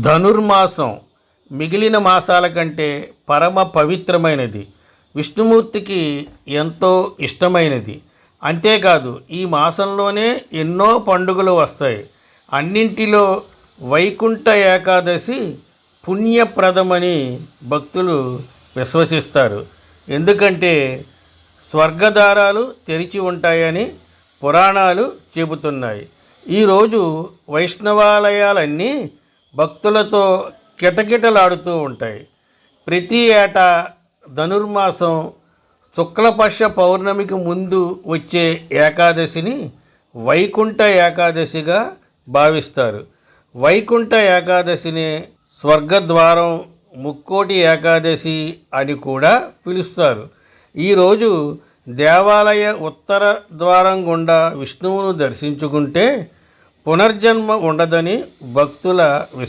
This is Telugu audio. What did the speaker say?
ధనుర్మాసం మిగిలిన మాసాల కంటే పరమ పవిత్రమైనది. విష్ణుమూర్తికి ఎంతో ఇష్టమైనది. అంతేకాదు ఈ మాసంలోనే ఎన్నో పండుగలు వస్తాయి. అన్నింటిలో వైకుంఠ ఏకాదశి పుణ్యప్రదమని భక్తులు విశ్వసిస్తారు. ఎందుకంటే స్వర్గద్వారాలు తెరిచి ఉంటాయని పురాణాలు చెబుతున్నాయి. ఈరోజు వైష్ణవాలయాలన్నీ భక్తులతో కిటకిటలాడుతూ ఉంటాయి. ప్రతి ఏటా ధనుర్మాసం శుక్లపక్ష పౌర్ణమికి ముందు వచ్చే ఏకాదశిని వైకుంఠ ఏకాదశిగా భావిస్తారు. వైకుంఠ ఏకాదశినే స్వర్గద్వారం, ముక్కోటి ఏకాదశి అని కూడా పిలుస్తారు. ఈరోజు దేవాలయ ఉత్తర ద్వారం గుండా విష్ణువును దర్శించుకుంటే పునర్జన్మ ఉండదని భక్తుల విశ్వాసం.